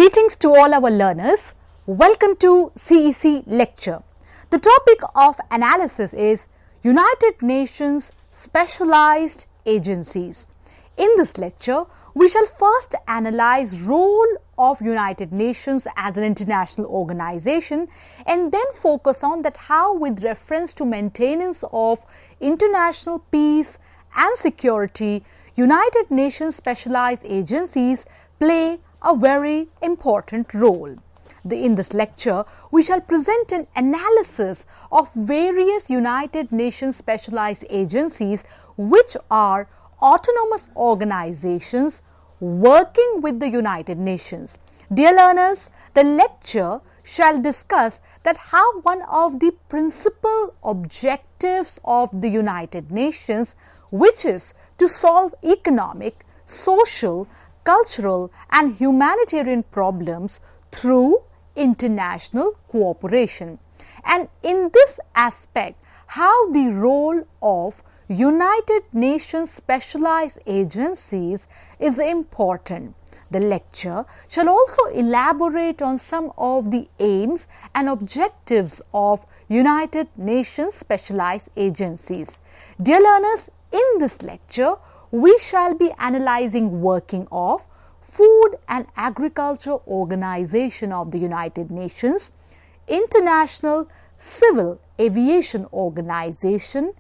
Greetings to all our learners. Welcome to CEC lecture. The topic of analysis is United Nations Specialized Agencies. In this lecture, we shall first analyze role of United Nations as an international organization and then focus on that how with reference to maintenance of international peace and security, United Nations Specialized Agencies play a very important role. In this lecture, we shall present an analysis of various United Nations specialized agencies which are autonomous organizations working with the United Nations. Dear learners, the lecture shall discuss that how one of the principal objectives of the United Nations, which is to solve economic, social, cultural and humanitarian problems through international cooperation. And in this aspect, how the role of United Nations specialized agencies is important. The lecture shall also elaborate on some of the aims and objectives of United Nations specialized agencies. Dear learners, in this lecture, we shall be analyzing working of Food and Agriculture Organization of the United Nations, International Civil Aviation Organization,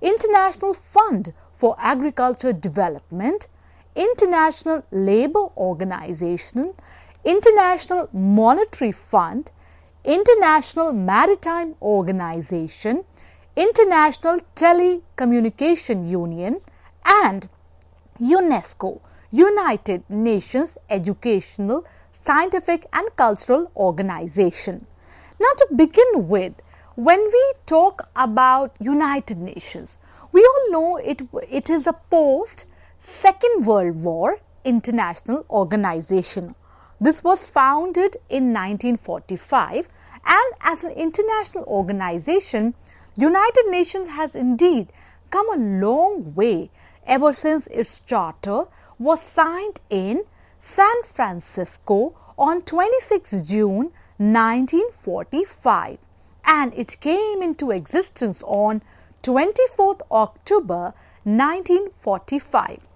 International Fund for Agriculture Development, International Labour Organization, International Monetary Fund, International Maritime Organization, International Telecommunication Union and UNESCO, United Nations Educational, Scientific and Cultural Organization. Now to begin with, when we talk about United Nations, we all know it is a post-Second World War international organization. This was founded in 1945 and as an international organization, United Nations has indeed come a long way ever since its charter was signed in San Francisco on 26 June 1945 and it came into existence on 24th October 1945.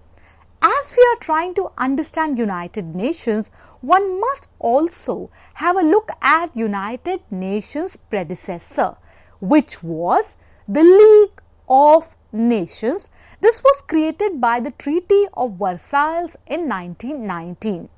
As we are trying to understand United Nations, one must also have a look at United Nations predecessor, which was the League of Nations. This was created by the Treaty of Versailles in 1919.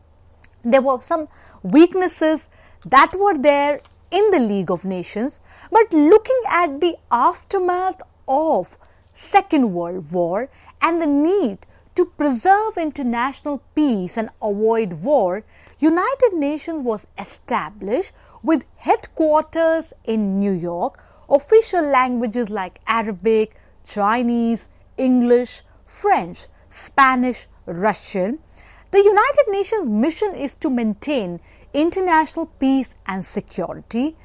There were some weaknesses that were there in the League of Nations, but looking at the aftermath of Second World War and the need to preserve international peace and avoid war, United Nations was established with headquarters in New York, official languages like Arabic, Chinese, English, French, Spanish, Russian. The United Nations mission is to maintain international peace and security,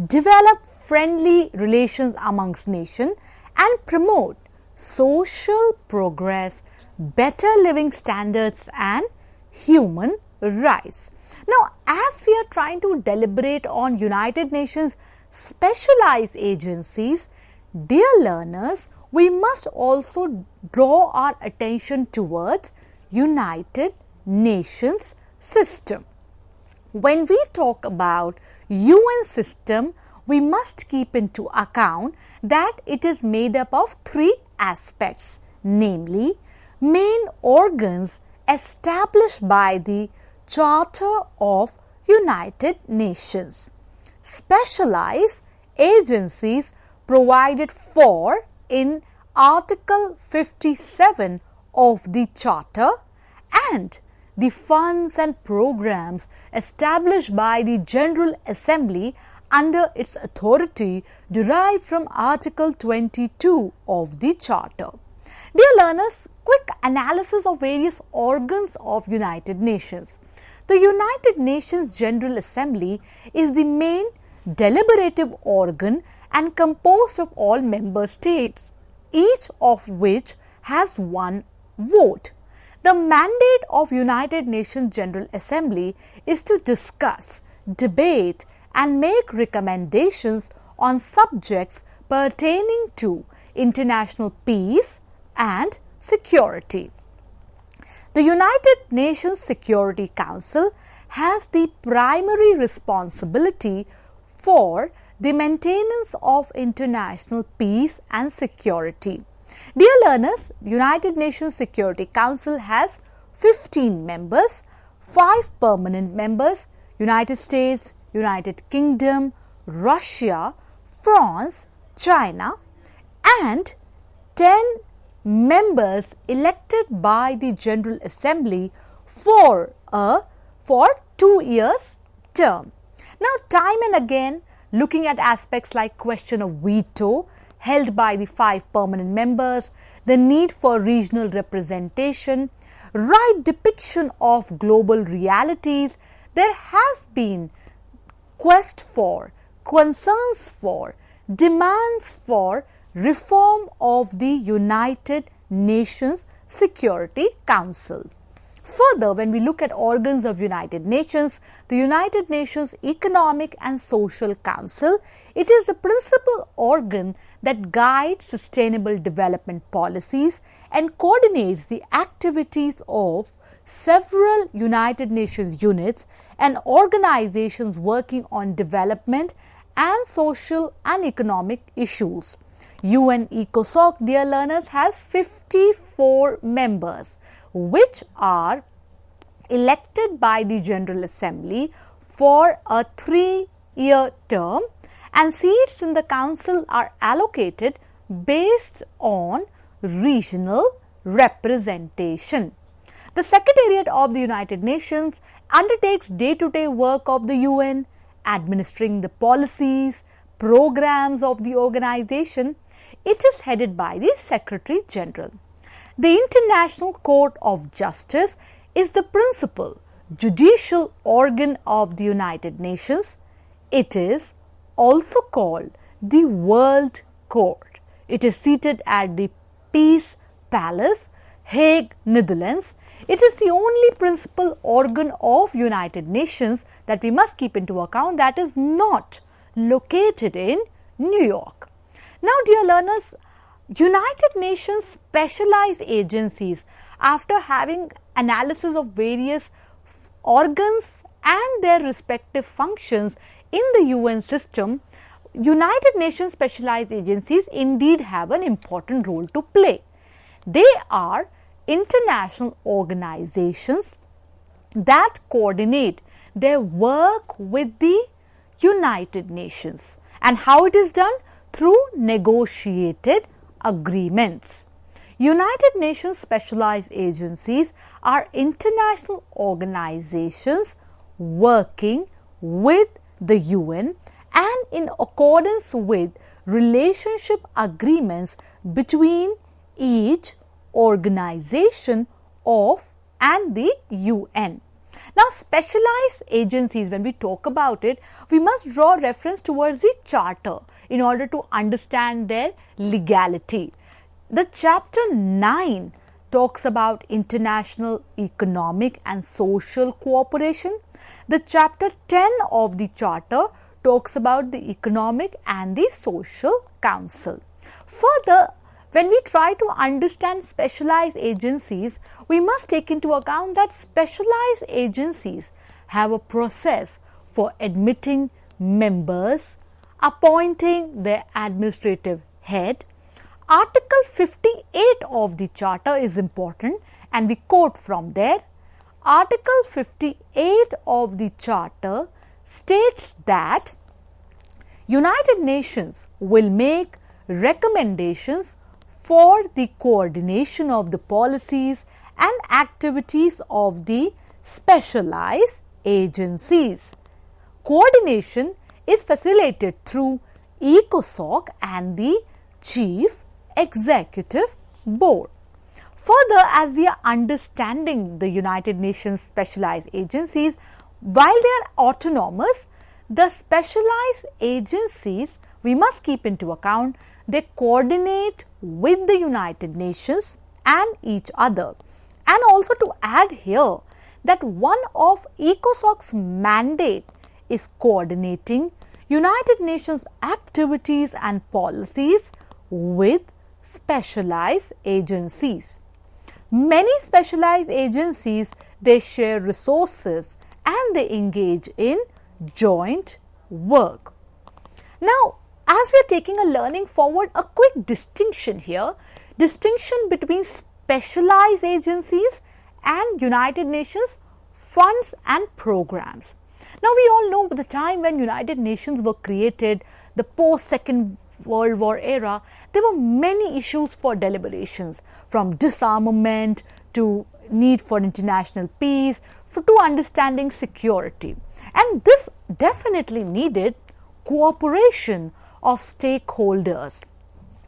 develop friendly relations amongst nations, and promote social progress, better living standards, and human rights. Now, as we are trying to deliberate on United Nations specialized agencies, dear learners, we must also draw our attention towards United Nations system. When we talk about UN system, we must keep into account that it is made up of three aspects, namely main organs established by the Charter of United Nations, specialized agencies provided for in Article 57 of the Charter, and the funds and programs established by the General Assembly under its authority derived from Article 22 of the Charter. Dear learners, quick analysis of various organs of United Nations. The United Nations General Assembly is the main deliberative organ and composed of all member states, each of which has one vote. The mandate of United Nations General Assembly is to discuss, debate and make recommendations on subjects pertaining to international peace and security. The United Nations Security Council has the primary responsibility for the maintenance of international peace and security. Dear learners, United Nations Security Council has 15 members, 5 permanent members: United States, United Kingdom, Russia, France, China, and 10 members elected by the General Assembly for 2 years term. Now, time and again, looking at aspects like question of veto held by the 5 permanent members, the need for regional representation, right depiction of global realities, there has been quest for, concerns for, demands for reform of the United Nations Security Council. Further, when we look at organs of United Nations, the United Nations Economic and Social Council, it is the principal organ that guides sustainable development policies and coordinates the activities of several United Nations units and organizations working on development and social and economic issues. UN ECOSOC, dear learners, has 54 members which are elected by the General Assembly for a 3-year term, and seats in the council are allocated based on regional representation. The Secretariat of the United Nations undertakes day-to-day work of the UN, administering the policies, programs of the organization. It is headed by the Secretary General. The International Court of Justice is the principal judicial organ of the United Nations. It is also called the World Court. It is seated at the Peace Palace, Hague, Netherlands. It is the only principal organ of United Nations that we must keep into account that is not located in New York. Now, dear learners, United Nations specialized agencies, after having analysis of various organs and their respective functions in the UN system, United Nations specialized agencies indeed have an important role to play. They are international organizations that coordinate their work with the United Nations. And how it is done? Through negotiated agreements. United Nations specialized agencies are international organizations working with the UN and in accordance with relationship agreements between each organization of and the UN. Now, specialized agencies, when we talk about it, we must draw reference towards the Charter in order to understand their legality. The Chapter 9 talks about international economic and social cooperation. The Chapter 10 of the Charter talks about the Economic and the Social Council. Further, when we try to understand specialized agencies, we must take into account that specialized agencies have a process for admitting members, appointing their administrative head. Article 58 of the Charter is important and we quote from there. Article 58 of the Charter states that United Nations will make recommendations for the coordination of the policies and activities of the specialized agencies. Coordination is facilitated through ECOSOC and the Chief Executive Board. Further, as we are understanding the United Nations specialized agencies, while they are autonomous, the specialized agencies, we must keep into account, they coordinate with the United Nations and each other. And also to add here that one of ECOSOC's mandate is coordinating United Nations activities and policies with specialized agencies. Many specialized agencies, they share resources and they engage in joint work. Now, as we are taking a learning forward, a quick distinction here, distinction between specialized agencies and United Nations funds and programs. Now, we all know the time when United Nations were created, the post-Second World War era, there were many issues for deliberations, from disarmament to need for international peace to understanding security. And this definitely needed cooperation of stakeholders.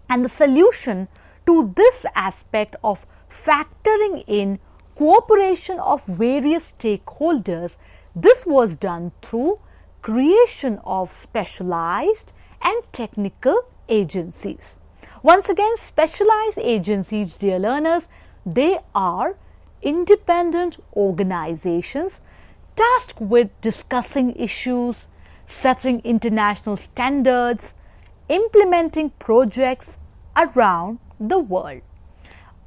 And the solution to this aspect of factoring in cooperation of various stakeholders, this was done through creation of specialized and technical agencies. Once again, specialized agencies, dear learners, they are independent organizations tasked with discussing issues, setting international standards, implementing projects around the world.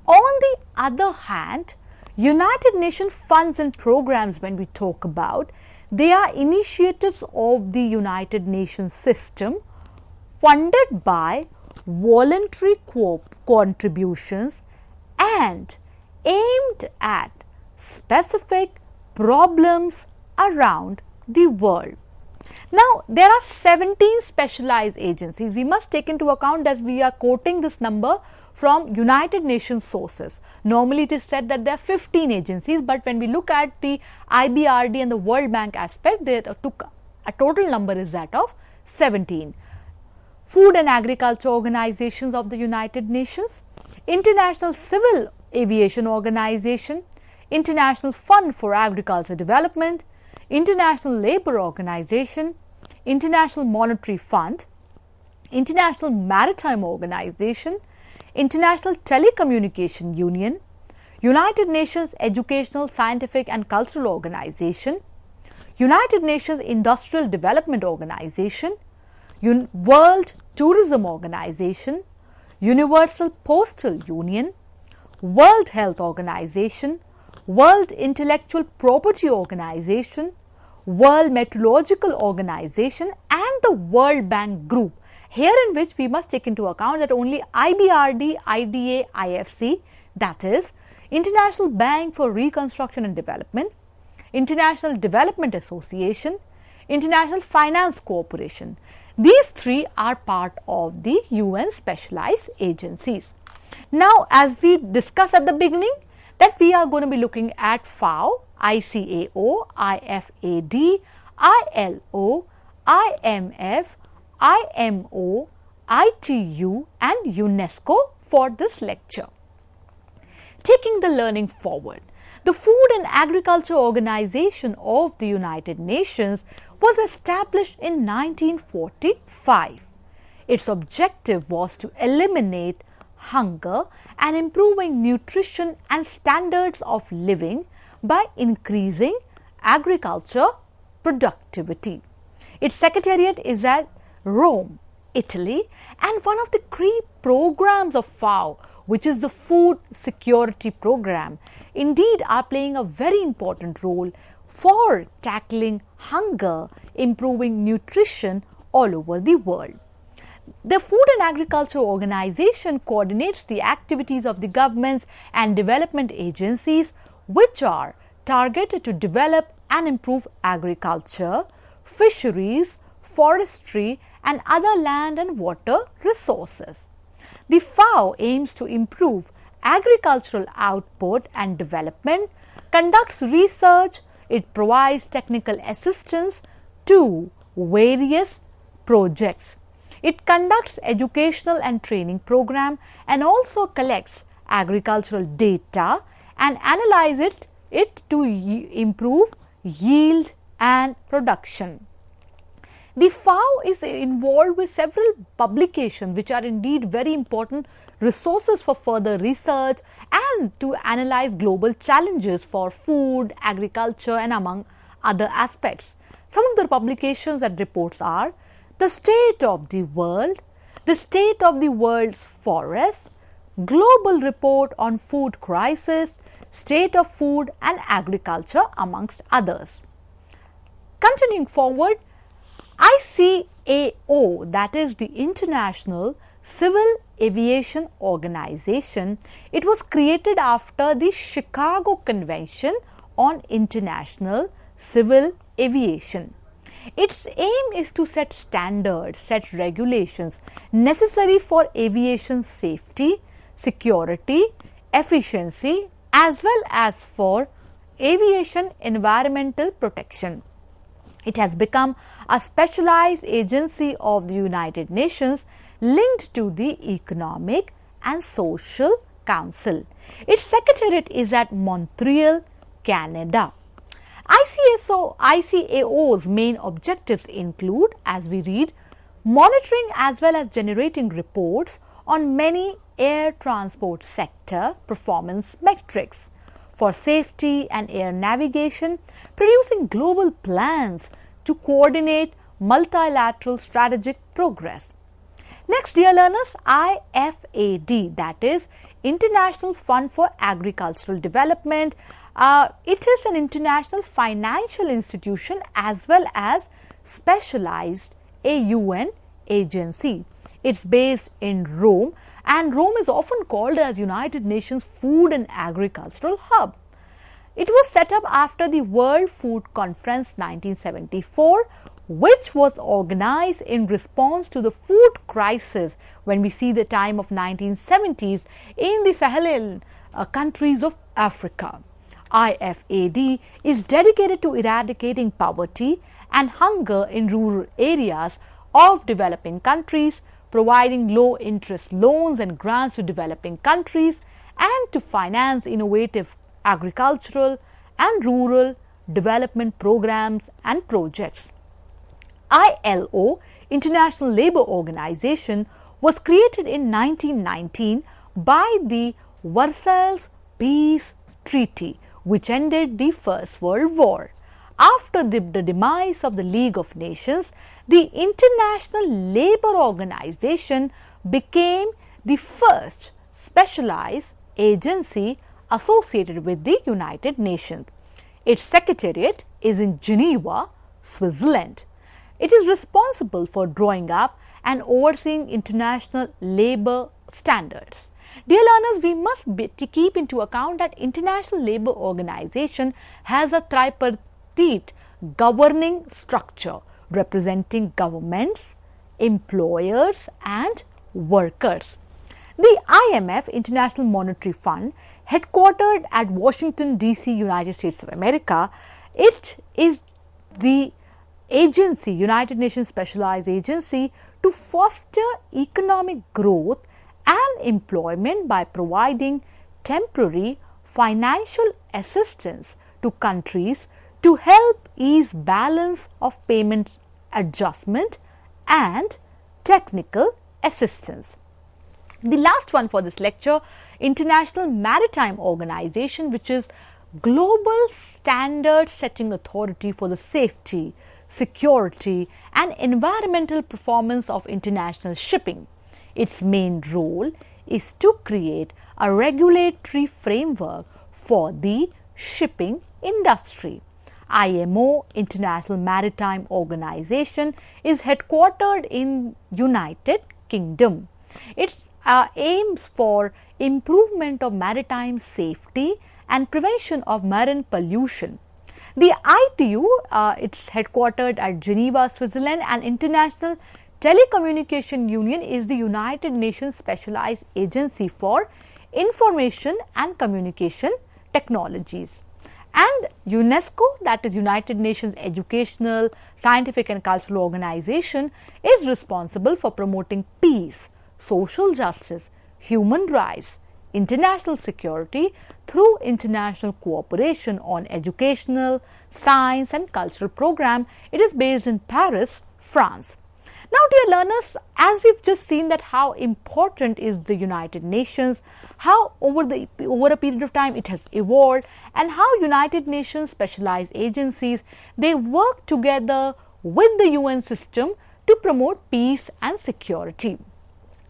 On the other hand, United Nations funds and programs, when we talk about, they are initiatives of the United Nations system funded by voluntary contributions and aimed at specific problems around the world. Now, there are 17 specialized agencies. We must take into account that we are quoting this number from United Nations sources. Normally, it is said that there are 15 agencies, but when we look at the IBRD and the World Bank aspect, a total number is that of 17. Food and Agriculture Organizations of the United Nations, International Civil Aviation Organization, International Fund for Agriculture Development, International Labour Organization, International Monetary Fund, International Maritime Organization, International Telecommunication Union, United Nations Educational, Scientific and Cultural Organization, United Nations Industrial Development Organization, World Tourism Organization, Universal Postal Union, World Health Organization, World Intellectual Property Organization, World Meteorological Organization and the World Bank Group, here in which we must take into account that only IBRD, IDA, IFC, that is International Bank for Reconstruction and Development, International Development Association, International Finance Corporation. These three are part of the UN specialized agencies. Now, as we discussed at the beginning, that we are going to be looking at FAO, ICAO, IFAD, ILO, IMF, IMO, ITU and UNESCO for this lecture. Taking the learning forward, the Food and Agriculture Organization of the United Nations was established in 1945. Its objective was to eliminate hunger and improving nutrition and standards of living by increasing agriculture productivity. Its secretariat is at Rome, Italy, and one of the key programs of FAO, which is the Food Security Program, indeed are playing a very important role for tackling hunger, improving nutrition all over the world. The Food and Agriculture Organization coordinates the activities of the governments and development agencies which are targeted to develop and improve agriculture, fisheries, forestry and other land and water resources. The FAO aims to improve agricultural output and development, conducts research, it provides technical assistance to various projects. It conducts educational and training program and also collects agricultural data and analyzes it to improve yield and production. The FAO is involved with several publications which are indeed very important resources for further research and to analyze global challenges for food, agriculture and among other aspects. Some of the publications and reports are the state of the world, the state of the world's forests, global report on food crisis, state of food and agriculture amongst others. Continuing forward, ICAO, that is the International Civil Aviation Organization, it was created after the Chicago Convention on International Civil Aviation. Its aim is to set standards, set regulations necessary for aviation safety, security, efficiency as well as for aviation environmental protection. It has become a specialized agency of the United Nations linked to the Economic and Social Council. Its secretariat is at Montreal, Canada. ICAO's main objectives include, as we read, monitoring as well as generating reports on many air transport sector performance metrics for safety and air navigation, producing global plans to coordinate multilateral strategic progress. Next, dear learners, IFAD, that is International Fund for Agricultural Development. It is an international financial institution as well as specialized a UN agency. It's based in Rome, and Rome is often called as United Nations Food and Agricultural Hub. It was set up after the World Food Conference 1974, which was organized in response to the food crisis when we see the time of 1970s in the Sahelin countries of Africa. IFAD is dedicated to eradicating poverty and hunger in rural areas of developing countries, providing low-interest loans and grants to developing countries, and to finance innovative agricultural and rural development programs and projects. ILO, International Labour Organization, was created in 1919 by the Versailles Peace Treaty, which ended the First World War. After the demise of the League of Nations, the International Labour Organization became the first specialized agency associated with the United Nations. Its secretariat is in Geneva, Switzerland. It is responsible for drawing up and overseeing international labour standards. Dear learners, we must keep into account that International Labour Organization has a tripartite governing structure representing governments, employers and workers. The IMF, International Monetary Fund, headquartered at Washington DC, United States of America, it is the agency, United Nations Specialized Agency, to foster economic growth and employment by providing temporary financial assistance to countries to help ease balance of payment adjustment and technical assistance. The last one for this lecture, International Maritime Organization, which is global standard setting authority for the safety, security and environmental performance of international shipping. Its main role is to create a regulatory framework for the shipping industry. IMO, International Maritime Organization, is headquartered in United Kingdom. It aims for improvement of maritime safety and prevention of marine pollution. The ITU, it's headquartered at Geneva, Switzerland, and International Telecommunication Union is the United Nations Specialized Agency for Information and Communication Technologies. And UNESCO, that is United Nations Educational, Scientific and Cultural Organization, is responsible for promoting peace, social justice, human rights, international security through international cooperation on educational, science and cultural program. It is based in Paris, France. Now, dear learners, as we've just seen that how important is the United Nations, how over a period of time it has evolved, and how United Nations specialized agencies, they work together with the UN system to promote peace and security.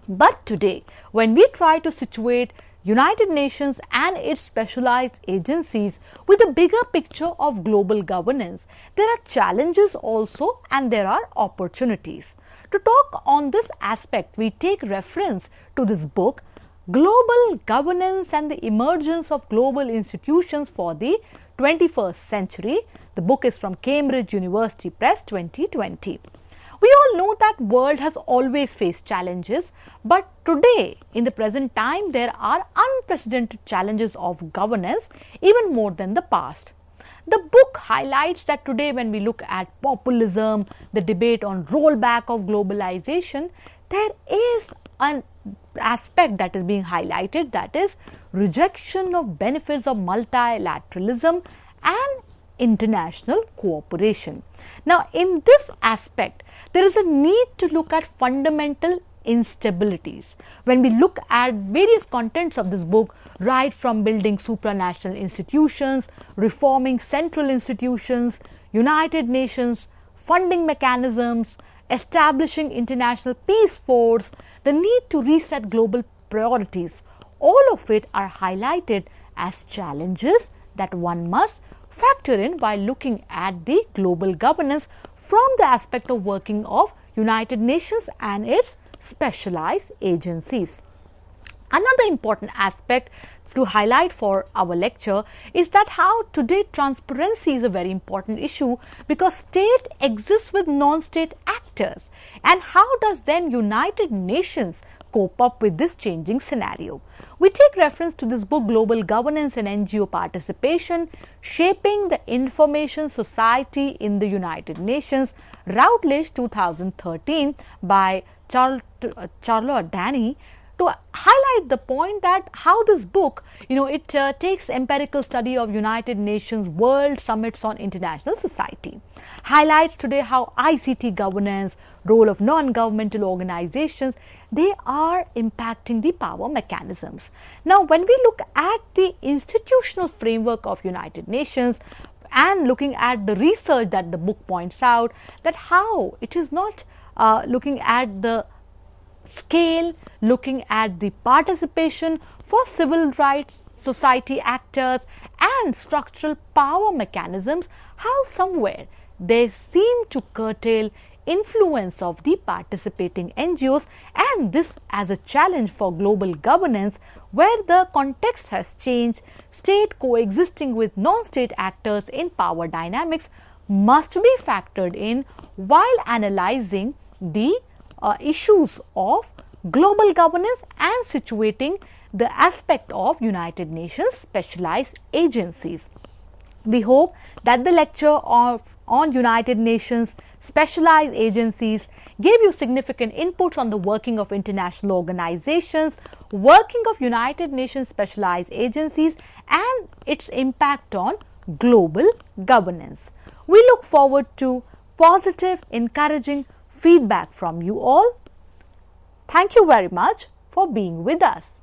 But today, when we try to situate United Nations and its specialized agencies with a bigger picture of global governance, there are challenges also and there are opportunities. To talk on this aspect, we take reference to this book, Global Governance and the Emergence of Global Institutions for the 21st Century. The book is from Cambridge University Press 2020. We all know that world has always faced challenges, but today, in the present time, there are unprecedented challenges of governance, even more than the past. The book highlights that today when we look at populism, the debate on rollback of globalization, there is an aspect that is being highlighted, that is rejection of benefits of multilateralism and international cooperation. Now, in this aspect, there is a need to look at fundamental instabilities. When we look at various contents of this book, right from building supranational institutions, reforming central institutions, United Nations, funding mechanisms, establishing international peace force, the need to reset global priorities, all of it are highlighted as challenges that one must factor in while looking at the global governance from the aspect of working of United Nations and its specialized agencies. Another important aspect to highlight for our lecture is that how today transparency is a very important issue, because state exists with non-state actors, and how does then United Nations cope up with this changing scenario. We take reference to this book, Global Governance and NGO Participation, Shaping the Information Society in the United Nations, Routledge 2013 by Charlotte Danny, to highlight the point that how this book, it takes empirical study of United Nations World Summits on International Society, highlights today how ICT governance, role of non-governmental organizations, they are impacting the power mechanisms. Now, when we look at the institutional framework of United Nations and looking at the research that the book points out, that how it is not looking at the scale, looking at the participation for civil rights society actors and structural power mechanisms, how somewhere they seem to curtail influence of the participating NGOs, and this as a challenge for global governance where the context has changed. State coexisting with non-state actors in power dynamics must be factored in while analyzing the issues of global governance and situating the aspect of United Nations specialized agencies. We hope that the lecture on United Nations specialized agencies gave you significant inputs on the working of international organizations, working of United Nations specialized agencies and its impact on global governance. We look forward to positive, encouraging feedback from you all. Thank you very much for being with us.